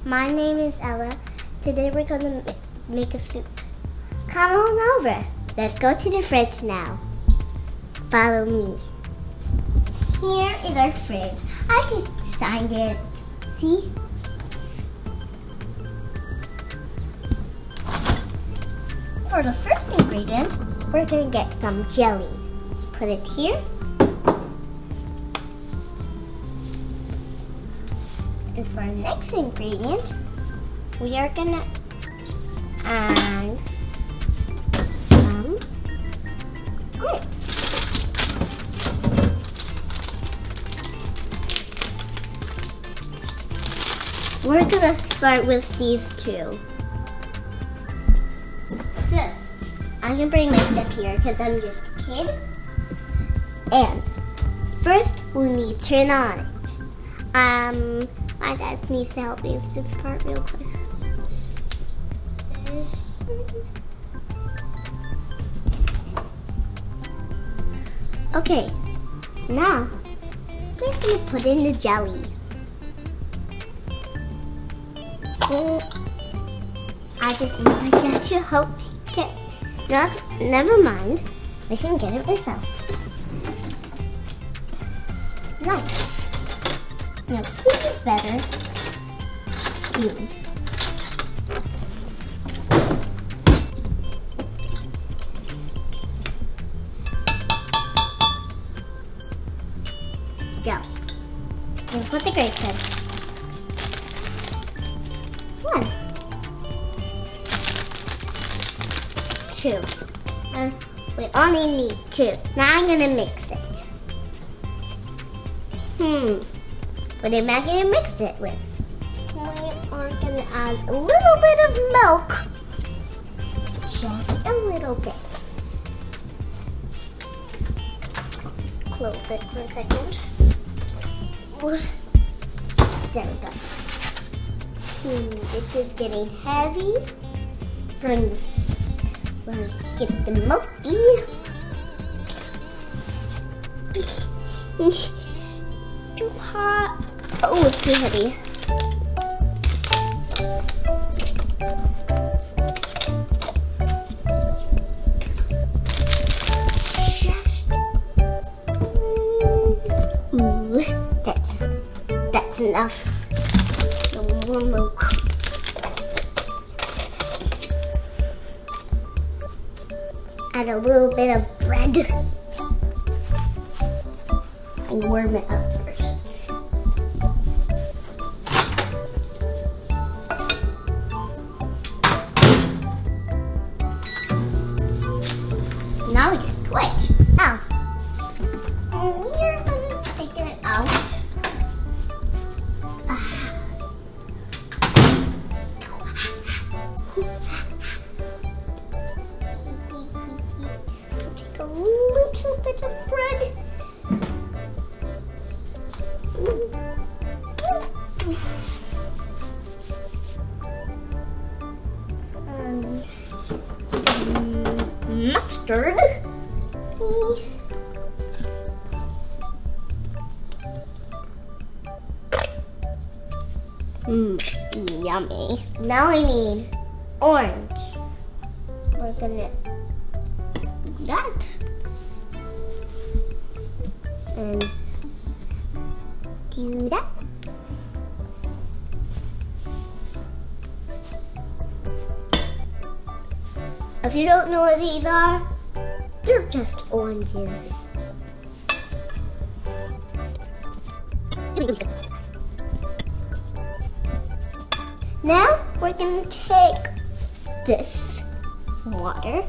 My name is Ella. Today we're going to make a soup. Come on over. Let's go to the fridge now. Follow me. Here is our fridge. I just designed it. See? For the first ingredient, we're going to get some jelly. Put it here. And for our next ingredient, we are going to add some grapes. We're going to start with these two. So, I'm going to bring my step here because I'm just a kid. And first, we need to turn on it. My dad needs to help me with this part real quick. Okay, now we're going to put in the jelly. I just want my dad to help me get. Never mind, I can get it myself. Nice. Now, who is better? You. Jelly. And put the grapes in. 1, 2. We only need 2. Now I'm gonna mix it. What am I gonna mix it with? We are gonna add a little bit of milk. Just a little bit. Close it for a second. There we go. This is getting heavy. We'll get the milky. Too hot. Oh, it's too heavy. Ooh, that's enough. No more milk. Add a little bit of bread. And warm it up first. Now we just switch. Now, and we are going to take it out. Take a little bit of bread. Mustard. Yummy. Now I need orange. We're gonna do that. And do that. If you don't know what these are, they're just oranges. Now we're going to take this water,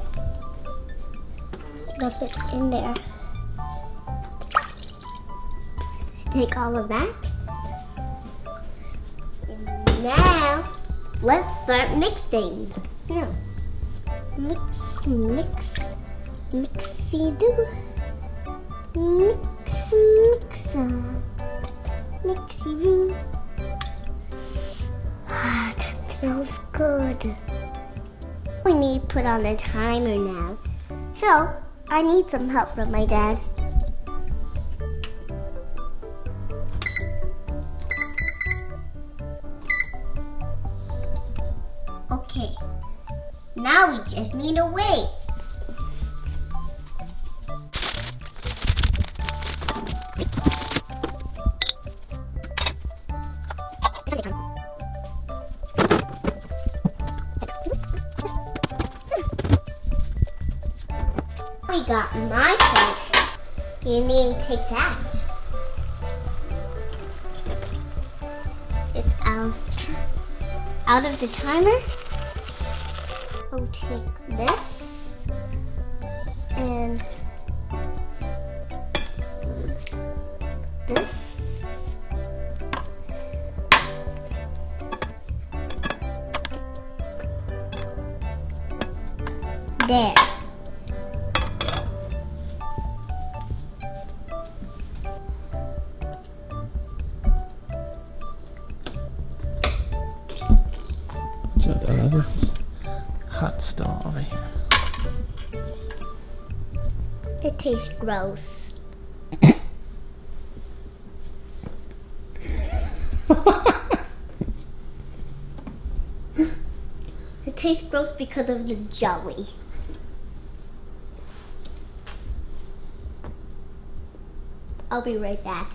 dump it in there. Take all of that. And now let's start mixing. Now, mix, mixy-do. Mixy-roo. That smells good. We need to put on the timer now. So, I need some help from my dad. Okay, now we just need to wait. We got my plate. You need to take that. It's out of the timer. We'll take this and this. There. This is hot stuff over here. It tastes gross. It tastes gross because of the jelly. I'll be right back.